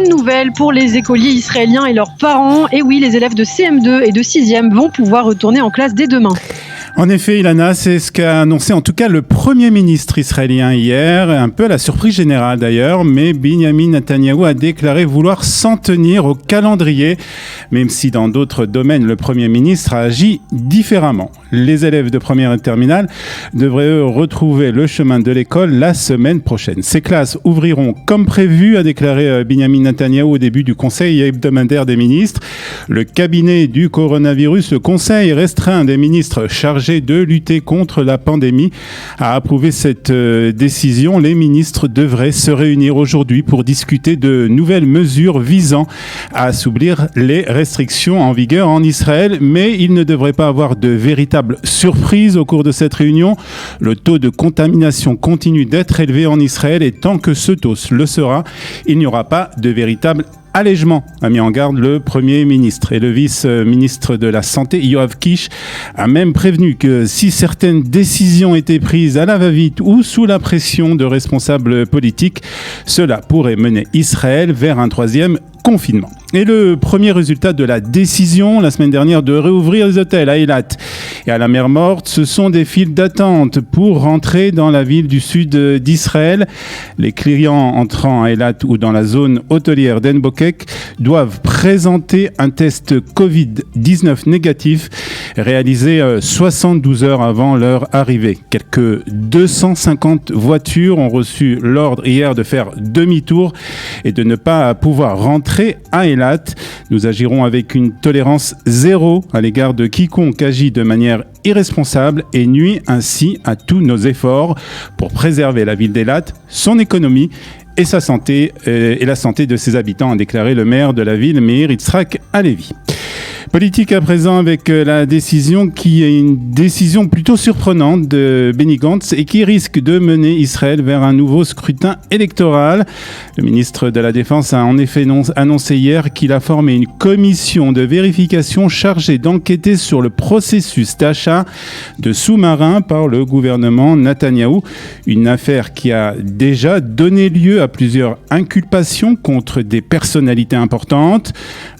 bonne nouvelle pour les écoliers israéliens et leurs parents. Et oui, les élèves de CM2 et de 6e vont pouvoir retourner en classe dès demain. En effet, Ilana, c'est ce qu'a annoncé en tout cas le Premier ministre israélien hier, un peu à la surprise générale d'ailleurs, mais Benjamin Netanyahou a déclaré vouloir s'en tenir au calendrier, même si dans d'autres domaines le Premier ministre a agi différemment. Les élèves de première et terminale devraient eux retrouver le chemin de l'école la semaine prochaine. Ces classes ouvriront comme prévu, a déclaré Benjamin Netanyahou au début du conseil hebdomadaire des ministres. Le cabinet du coronavirus, le conseil restreint des ministres chargés de lutter contre la pandémie, a approuvé cette décision. Les ministres devraient se réunir aujourd'hui pour discuter de nouvelles mesures visant à assouplir les restrictions en vigueur en Israël, mais il ne devrait pas avoir de véritables surprises au cours de cette réunion. Le taux de contamination continue d'être élevé en Israël et tant que ce taux le sera, il n'y aura pas de véritable allègement, a mis en garde le Premier ministre. Et le vice-ministre de la Santé, Yoav Kish, a même prévenu que si certaines décisions étaient prises à la va-vite ou sous la pression de responsables politiques, cela pourrait mener Israël vers un troisième confinement. Et le premier résultat de la décision, la semaine dernière, de réouvrir les hôtels à Eilat et à la mer Morte, ce sont des files d'attente pour rentrer dans la ville du sud d'Israël. Les clients entrant à Eilat ou dans la zone hôtelière d'En Bokek doivent présenter un test Covid-19 négatif réalisé 72 heures avant leur arrivée. Quelques 250 voitures ont reçu l'ordre hier de faire demi-tour et de ne pas pouvoir rentrer à Eilat. Nous agirons avec une tolérance zéro à l'égard de quiconque agit de manière irresponsable et nuit ainsi à tous nos efforts pour préserver la ville d'Eilat, son économie et sa santé et la santé de ses habitants, a déclaré le maire de la ville, Meir Yitzhak Halevi. Politique à présent avec la décision qui est une décision plutôt surprenante de Benny Gantz et qui risque de mener Israël vers un nouveau scrutin électoral. Le ministre de la Défense a en effet annoncé hier qu'il a formé une commission de vérification chargée d'enquêter sur le processus d'achat de sous-marins par le gouvernement Netanyahou. Une affaire qui a déjà donné lieu à plusieurs inculpations contre des personnalités importantes.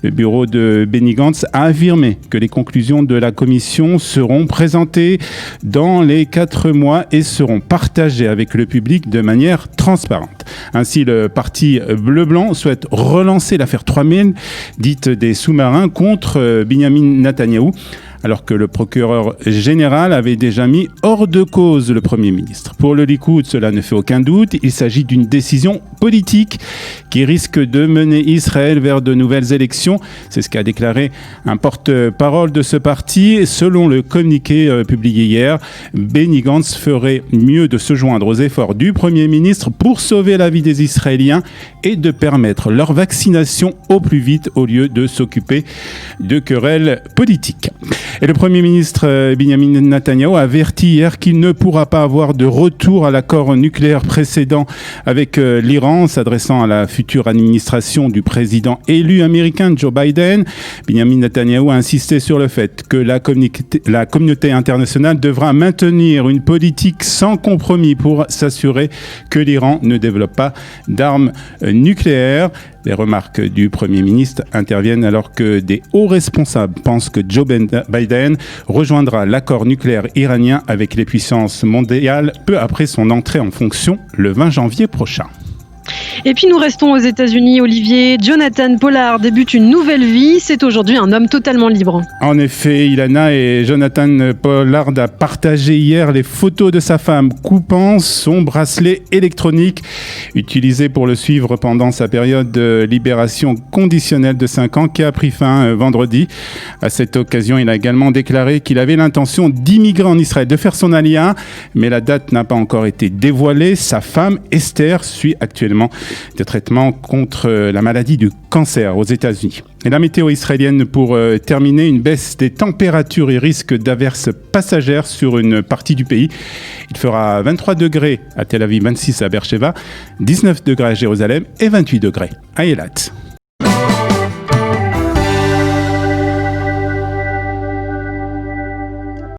Le bureau de Benny Gantz a affirmé que les conclusions de la commission seront présentées dans les 4 mois et seront partagées avec le public de manière transparente. Ainsi, le parti bleu-blanc souhaite relancer l'affaire 3000, dite des sous-marins, contre Benjamin Netanyahou, alors que le procureur général avait déjà mis hors de cause le Premier ministre. Pour le Likoud, cela ne fait aucun doute, il s'agit d'une décision politique qui risque de mener Israël vers de nouvelles élections. C'est ce qu'a déclaré un porte-parole de ce parti. Selon le communiqué publié hier, Benny Gantz ferait mieux de se joindre aux efforts du Premier ministre pour sauver la vie des Israéliens et de permettre leur vaccination au plus vite au lieu de s'occuper de querelles politiques. Et le Premier ministre Benjamin Netanyahou a averti hier qu'il ne pourra pas avoir de retour à l'accord nucléaire précédent avec l'Iran, s'adressant à la future administration du président élu américain Joe Biden. Benjamin Netanyahou a insisté sur le fait que la communauté internationale devra maintenir une politique sans compromis pour s'assurer que l'Iran ne développe pas d'armes nucléaires. Les remarques du Premier ministre interviennent alors que des hauts responsables pensent que Joe Biden rejoindra l'accord nucléaire iranien avec les puissances mondiales peu après son entrée en fonction le 20 janvier prochain. Et puis nous restons aux États-Unis, Olivier. Jonathan Pollard débute une nouvelle vie. C'est aujourd'hui un homme totalement libre. En effet, Ilana, et Jonathan Pollard a partagé hier les photos de sa femme coupant son bracelet électronique utilisé pour le suivre pendant sa période de libération conditionnelle de 5 ans qui a pris fin vendredi. À cette occasion, il a également déclaré qu'il avait l'intention d'immigrer en Israël, de faire son alia, mais la date n'a pas encore été dévoilée. Sa femme, Esther, suit actuellement des traitements contre la maladie du cancer aux États-Unis. Et la météo israélienne pour terminer, une baisse des températures et risque d'averses passagères sur une partie du pays. Il fera 23 degrés à Tel Aviv, 26 à Beersheva, 19 degrés à Jérusalem et 28 degrés à Eilat.